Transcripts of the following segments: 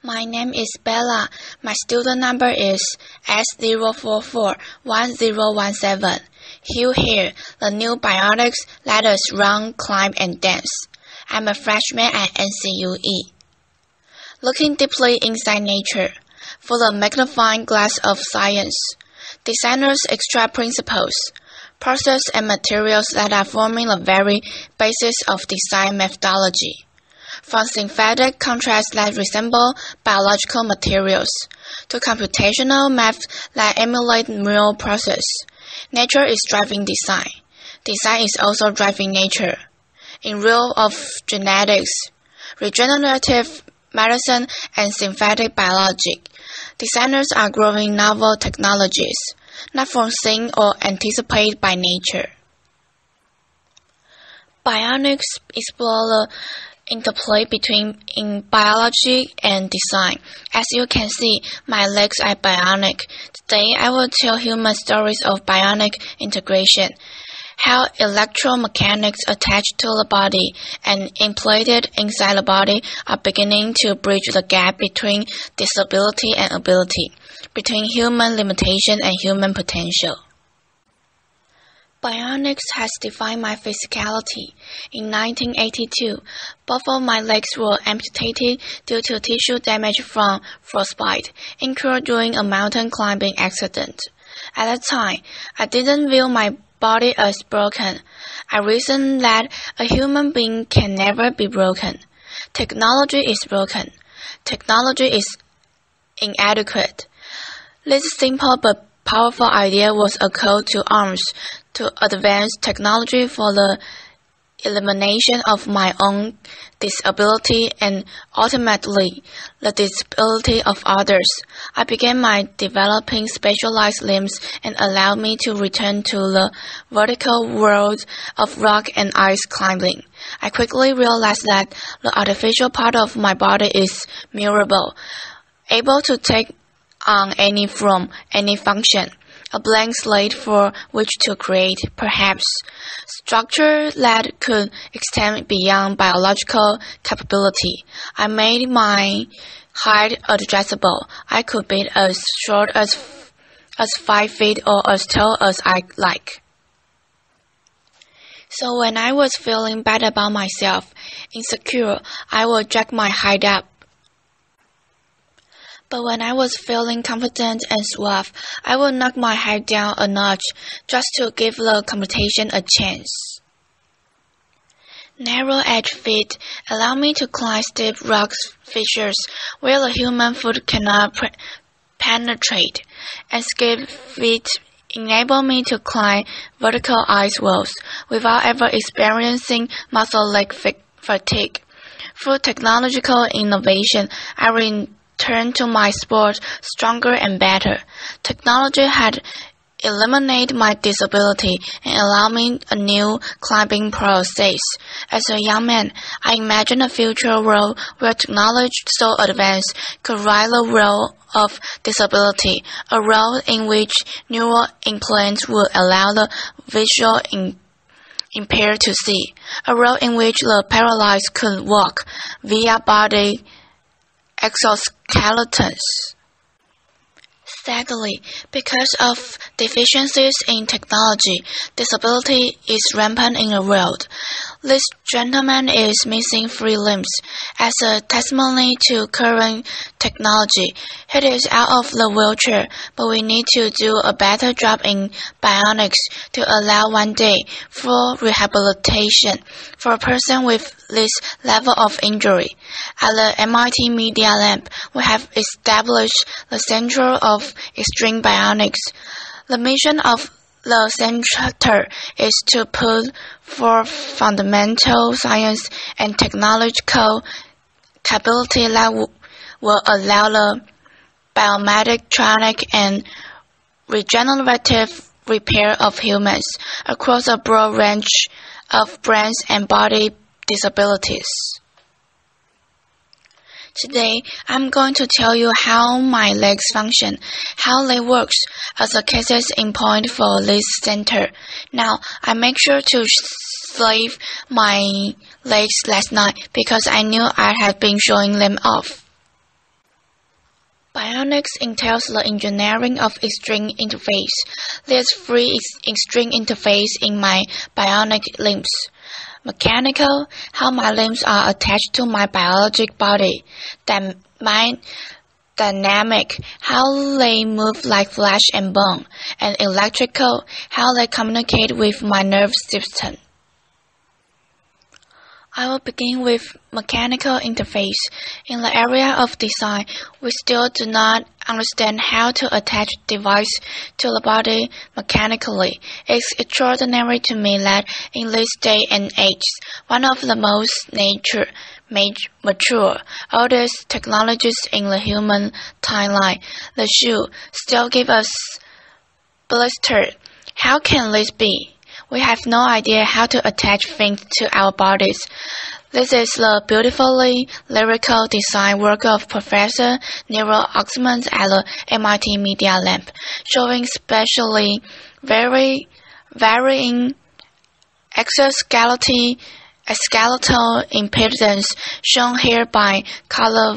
My name is Bella. My student number is S0441017. Hugh here. The new biotics let us run, climb, and dance. I'm a freshman at NCUE. Looking deeply inside nature, full of magnifying glass of science, designers extract principles, process and materials that are forming the very basis of design methodology. From synthetic contrasts that resemble biological materials, to computational math that emulate real process, nature is driving design. Design is also driving nature. In realm of genetics, regenerative medicine, and synthetic biology, designers are growing novel technologies, not foreseen or anticipated by nature. Bionics explore the interplay between biology and design. As you can see, my legs are bionic. Today I will tell human stories of bionic integration, how electromechanics attached to the body and implanted inside the body are beginning to bridge the gap between disability and ability, between human limitation and human potential. Bionics has defined my physicality. In 1982, both of my legs were amputated due to tissue damage from frostbite, incurred during a mountain climbing accident. At that time, I didn't view my body as broken. I reasoned that a human being can never be broken. Technology is broken. Technology is inadequate. This simple but powerful idea was a call to arms to advance technology for the elimination of my own disability and ultimately the disability of others. I began my developing specialized limbs and allowed me to return to the vertical world of rock and ice climbing. I quickly realized that the artificial part of my body is mutable, able to take on any form, any function. A blank slate for which to create, perhaps, structure that could extend beyond biological capability. I made my height adjustable. I could be as short as 5 feet or as tall as I like. So when I was feeling bad about myself, insecure, I would jack my height up. But when I was feeling confident and suave, I would knock my height down a notch just to give the competition a chance. Narrow edge feet allow me to climb steep rock fissures where the human foot cannot penetrate, and skip feet enable me to climb vertical ice walls without ever experiencing muscle leg fatigue. Through technological innovation, I returned to my sport stronger and better. Technology had eliminated my disability and allowed me a new climbing process. As a young man, I imagined a future world where technology so advanced could ride the role of disability, a role in which neural implants would allow the visual impaired to see, a role in which the paralyzed could walk via body exoskeletons. Sadly, because of deficiencies in technology, disability is rampant in the world. This gentleman is missing 3 limbs. As a testimony to current technology, he is out of the wheelchair, but we need to do a better job in bionics to allow one day full rehabilitation for a person with this level of injury. At the MIT Media Lab, we have established the Center of Extreme Bionics. The mission of the center is to put forth fundamental science and technological capability that will allow the biomechatronic and regenerative repair of humans across a broad range of brains and body disabilities. Today, I'm going to tell you how my legs function, how they work, as a cases in point for this center. Now, I make sure to shave my legs last night because I knew I had been showing them off. Bionics entails the engineering of extreme interface. There's free extreme interface in my bionic limbs. Mechanical, how my limbs are attached to my biologic body. Dynamic, how they move like flesh and bone. And electrical, how they communicate with my nerve system. I will begin with mechanical interface. In the area of design, we still do not understand how to attach device to the body mechanically. It's extraordinary to me that in this day and age, one of the most mature, oldest technologies in the human timeline, the shoe, still give us blister. How can this be? We have no idea how to attach things to our bodies. This is the beautifully lyrical design work of Professor Nero Oxman at the MIT Media Lab, showing specially varying exoskeletal impedance shown here by color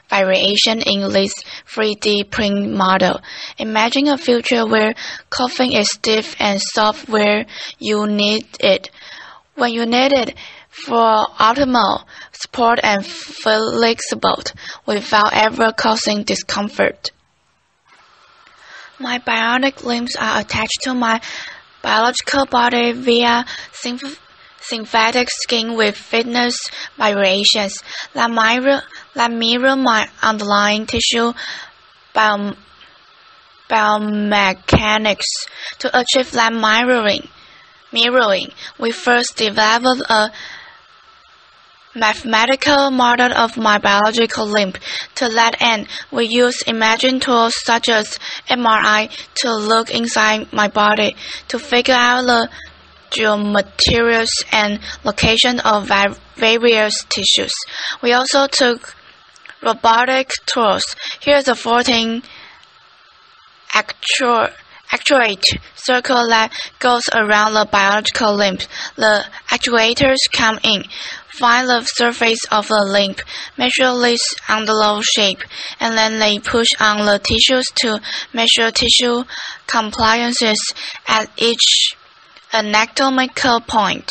variation in this 3D print model. Imagine a future where clothing is stiff and soft where you need it. When you need it for optimal support and flexible without ever causing discomfort. My bionic limbs are attached to my biological body via synthetic skin with fitness variations that mirror my underlying tissue biomechanics. To achieve that mirroring, we first developed a mathematical model of my biological limb. To that end, we use imaging tools such as MRI to look inside my body to figure out the geometries and location of various tissues. We also took robotic tools. Here's a 14 actuate circle that goes around the biological limb. The actuators come in, find the surface of the limb, measure this envelope shape, and then they push on the tissues to measure tissue compliances at each anatomical point.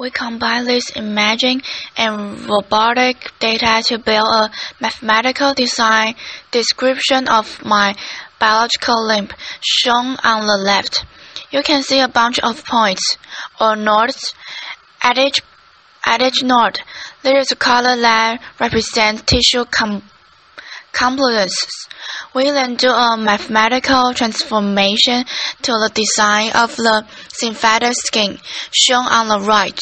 We combine this imaging and robotic data to build a mathematical design description of my biological limb, shown on the left. You can see a bunch of points, or nodes. At each node, there is a color that represents tissue compliances. We then do a mathematical transformation to the design of the synthetic skin, shown on the right.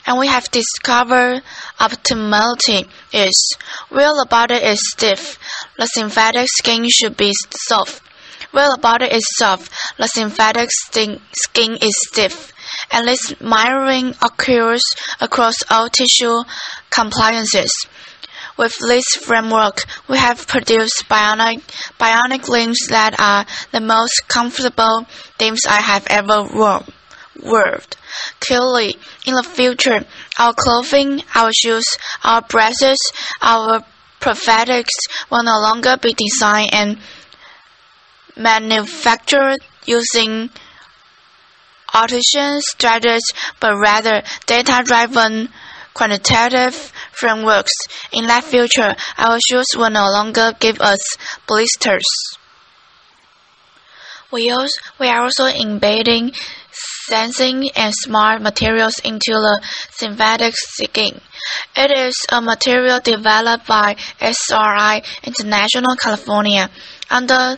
And we have discovered optimality is where the body is stiff, the synthetic skin should be soft. Where the body is soft, the synthetic skin is stiff. And this mirroring occurs across all tissue compliances. With this framework, we have produced bionic limbs that are the most comfortable limbs I have ever worn. Clearly, in the future, our clothing, our shoes, our bracelets, our prosthetics will no longer be designed and manufactured using artisan strategies, but rather data-driven quantitative frameworks. In that future, our shoes will no longer give us blisters. We are also embedding sensing and smart materials into the synthetic skin. It is a material developed by SRI International California under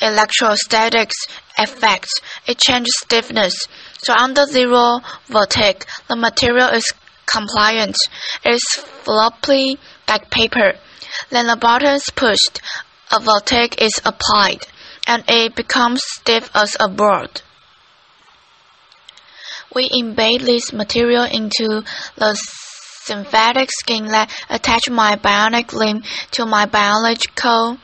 electrostatics effects. It changes stiffness. So under zero voltage, the material is compliant. It is floppy like paper. Then the button is pushed, a voltage is applied, and it becomes stiff as a board. We embed this material into the synthetic skin that attach my bionic limb to my biological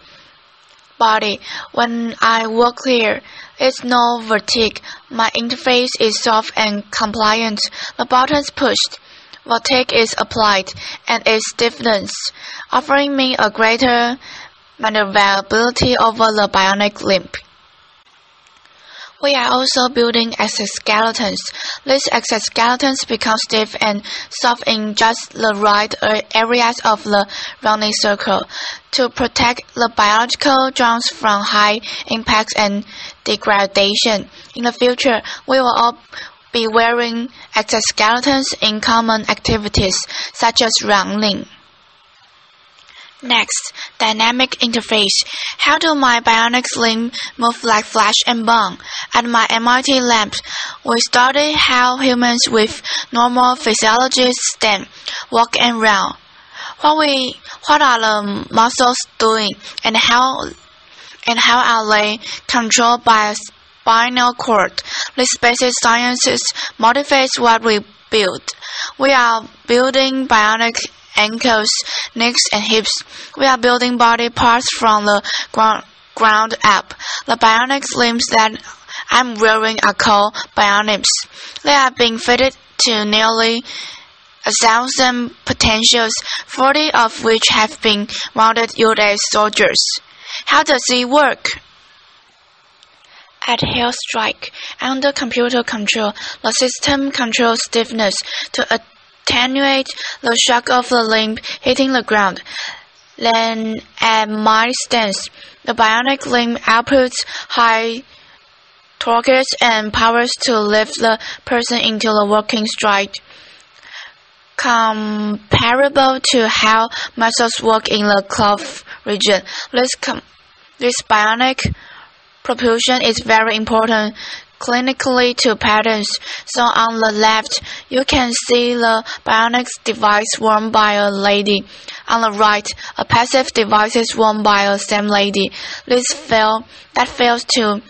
body. When I walk here, it's no vertigo. My interface is soft and compliant. The button is pushed. voltage is applied and its stiffness, offering me a greater maneuverability over the bionic limb. We are also building exoskeletons. These exoskeletons become stiff and soft in just the right areas of the rounding circle to protect the biological joints from high impacts and degradation. In the future, we will all be wearing exoskeletons in common activities such as running. Next, dynamic interface. How do my bionic limb move like flesh and bone? At my MIT lab, we studied how humans with normal physiologies stand, walk, and run. What are the muscles doing, and how are they controlled by a spinal cord? This basic sciences motivates what we build. We are building bionic ankles, necks, and hips. We are building body parts from the ground up. The bionic limbs that I'm wearing are called bionims. They are being fitted to nearly 1,000 potentials, 40 of which have been mounted U.S. soldiers. How does it work? At hair strike, under computer control, the system controls stiffness to attenuate the shock of the limb hitting the ground. Then, at my stance, the bionic limb outputs high torques and powers to lift the person into the working stride, comparable to how muscles work in the calf region. This bionic propulsion is very important clinically to patients. So on the left, you can see the bionic device worn by a lady. On the right, a passive device is worn by the same lady. This fails to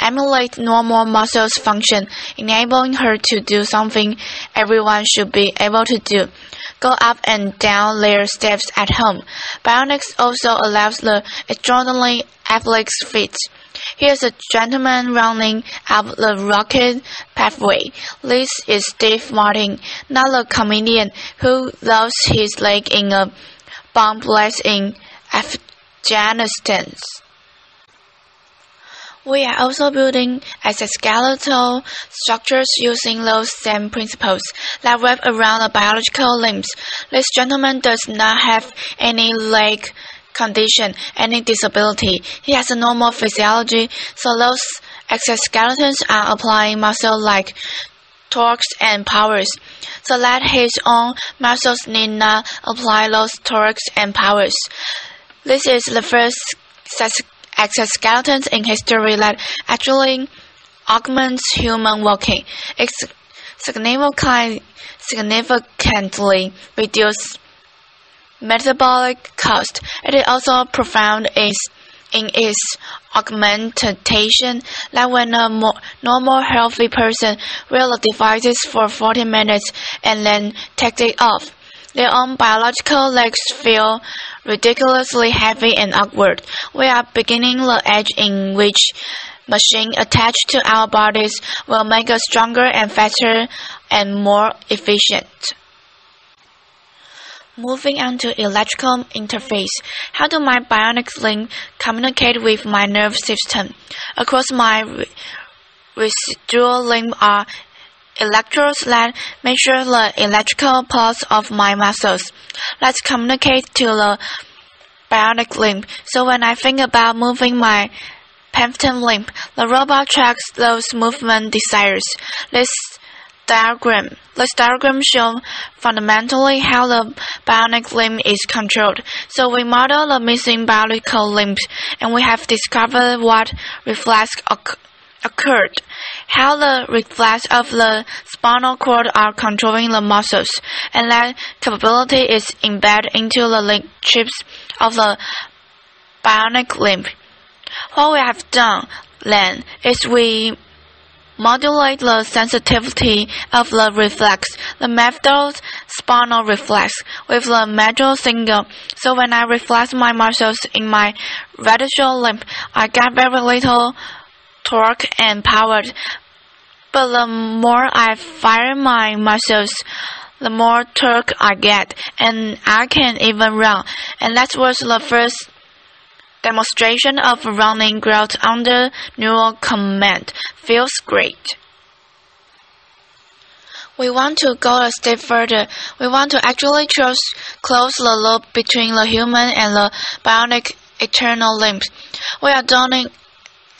emulate normal muscles function, enabling her to do something everyone should be able to do: go up and down their steps at home. Bionics also allows the extraordinarily athletic feat. Here's a gentleman running up the rocket pathway. This is Steve Martin, not the comedian who lost his leg in a bomb blast in Afghanistan. We are also building exoskeletal structures using those same principles that wrap around the biological limbs. This gentleman does not have any leg condition, any disability. He has a normal physiology, so those exoskeletons are applying muscle-like torques and powers, so that his own muscles need not apply those torques and powers. This is the first exoskeleton in history that actually augments human walking. It significantly reduces metabolic cost. It is also profound in its augmentation that when a normal healthy person wears the devices for 40 minutes and then takes it off, their own biological legs feel ridiculously heavy and awkward. We are beginning the age in which machines attached to our bodies will make us stronger and faster and more efficient. Moving on to electrical interface. How do my bionic limb communicate with my nerve system? Across my residual limb are electrodes that measure the electrical pulse of my muscles. Let's communicate to the bionic limb. So when I think about moving my phantom limb, the robot tracks those movement desires. This diagram shows fundamentally how the bionic limb is controlled. So we model the missing biological limbs, and we have discovered what reflex occurred, how the reflex of the spinal cord are controlling the muscles, and that capability is embedded into the link chips of the bionic limb. What we have done then is we modulate the sensitivity of the reflex, the medial spinal reflex, with the major signal. So when I reflex my muscles in my radial limb, I get very little torque and power. But the more I fire my muscles, the more torque I get, and I can even run. And that was the first demonstration of running growth under neural command. Feels great. We want to go a step further. We want to actually close the loop between the human and the bionic internal limbs. We are doing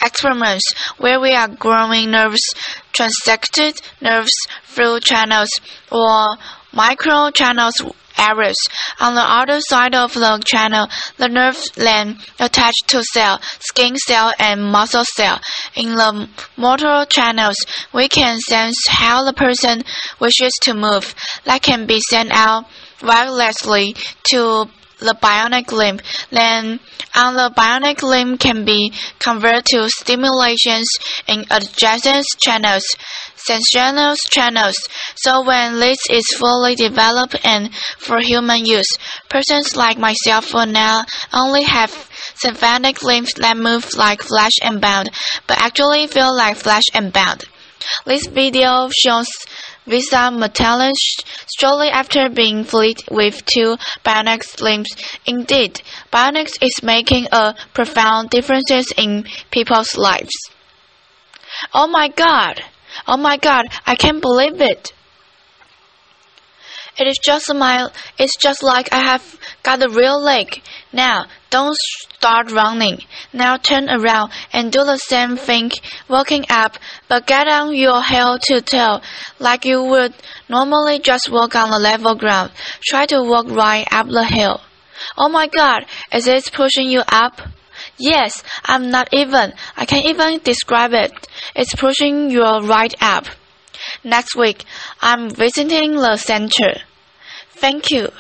experiments where we are growing nerves, transected nerves through channels or micro channels areas. On the other side of the channel, the nerves then attach to cell, skin cell, and muscle cell. In the motor channels, we can sense how the person wishes to move. That can be sent out wirelessly to the bionic limb. Then on the bionic limb can be converted to stimulations in adjacent channels, sensorinous channels. So when this is fully developed and for human use, persons like myself will now only have sympathetic limbs that move like flesh and bone, but actually feel like flesh and bone. This video shows Visa Metallic shortly after being fitted with 2 bionic limbs. Indeed, bionics is making a profound difference in people's lives. Oh my God! Oh my God! I can't believe it! It's just like I have got a real leg. Now, don't start running. Now turn around and do the same thing, walking up, but get on your heel to toe, like you would normally just walk on the level ground. Try to walk right up the hill. Oh my God, is it pushing you up? Yes, I can't even describe it. It's pushing you right up. Next week, I'm visiting the center. Thank you.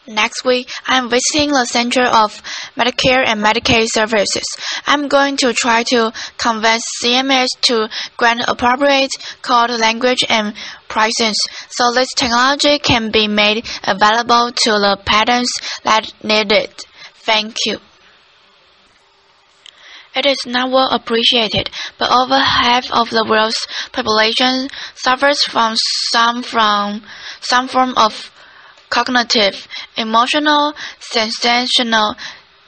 Next week, I'm visiting the Center of Medicare and Medicaid Services. I'm going to try to convince CMS to grant appropriate code language and pricing so this technology can be made available to the patients that need it. Thank you. It is not well appreciated, but over half of the world's population suffers from some form of cognitive, emotional, sensational,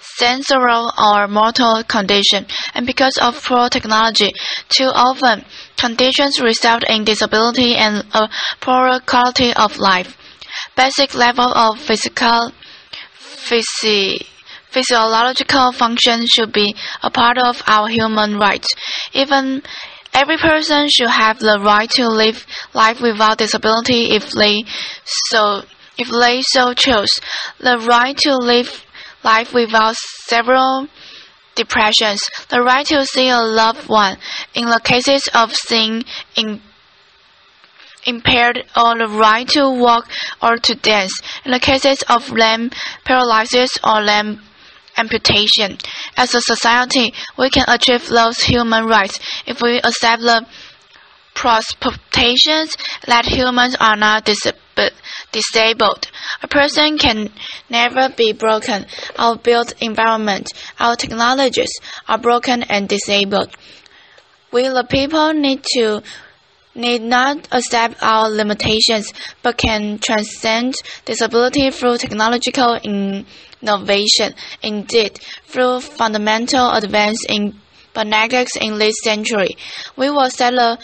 sensorial, or motor condition, and because of poor technology, too often conditions result in disability and a poorer quality of life. Basic level of physiological function should be a part of our human rights. Every person should have the right to live life without disability if they so choose. The right to live life without several depressions. The right to see a loved one in the cases of seeing impaired, or the right to walk or to dance in the cases of limb paralysis or limb amputation. As a society, we can achieve those human rights if we accept the propositions that humans are not disabled. A person can never be broken. Our built environment, our technologies are broken and disabled. We the people need not accept our limitations, but can transcend disability through technological innovation. Indeed, through fundamental advance in bionics in this century, we will set a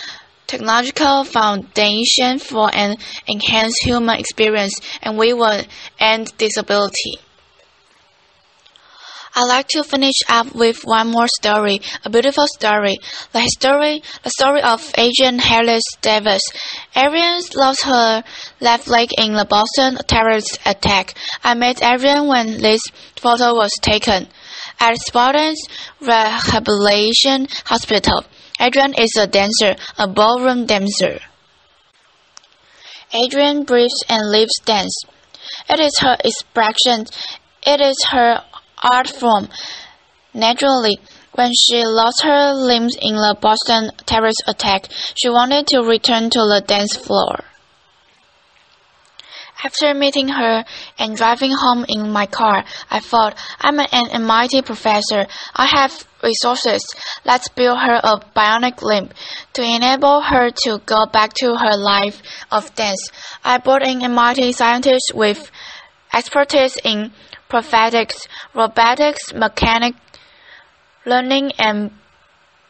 technological foundation for an enhanced human experience, and we will end disability. I'd like to finish up with one more story, a beautiful story. The story of Adrian Harris Davis. Adrian lost her left leg in the Boston terrorist attack. I met Adrian when this photo was taken at Spartan's Rehabilitation Hospital. Adrian is a dancer, a ballroom dancer. Adrian breathes and lives dance. It is her expression. It is her art form. Naturally, when she lost her limbs in the Boston terrorist attack, she wanted to return to the dance floor. After meeting her and driving home in my car, I thought, I'm an MIT professor. I have resources. Let's build her a bionic limb. To enable her to go back to her life of dance, I brought in MIT scientists with expertise in prosthetics, robotics, mechanic learning, and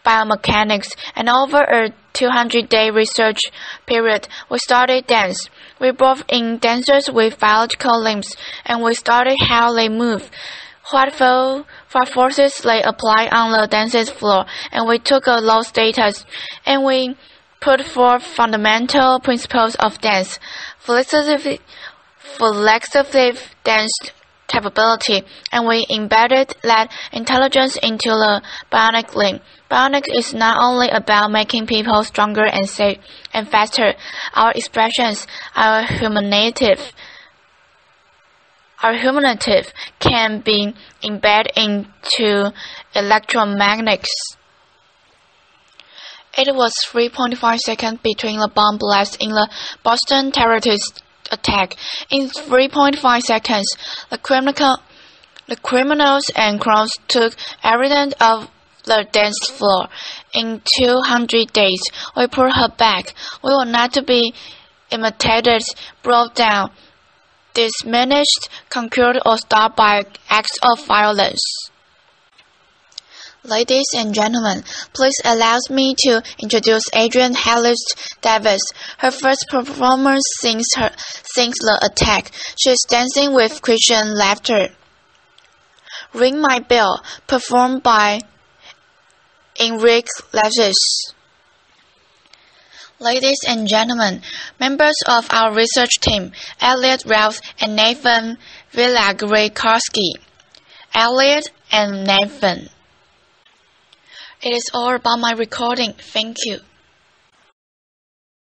biomechanics, and over a 200-day research period, we studied dance. We brought in dancers with biological limbs, and we studied how they move, what forces they apply on the dance floor, and we took a low status, and we put forth fundamental principles of dance, flexible dance capability, and we embedded that intelligence into the bionic limb. Bionic is not only about making people stronger and safe and faster. Our expressions, our humanitative can be embedded into electromagnetics. It was 3.5 seconds between the bomb blast in the Boston terrorist attack. In 3.5 seconds, the criminals and crowds took evidence of the dance floor. In 200 days, we put her back. We were not to be imitated, brought down, diminished, conquered, or stopped by acts of violence. Ladies and gentlemen, please allow me to introduce Adrienne Hallis Davis. Her first performance since the attack. She is dancing with Christian laughter. Ring My Bell, performed by Enrique Levis. Ladies and gentlemen, members of our research team, Elliot Ralph and Nathan Villagre-Karski. Elliot and Nathan. It is all about my recording. Thank you.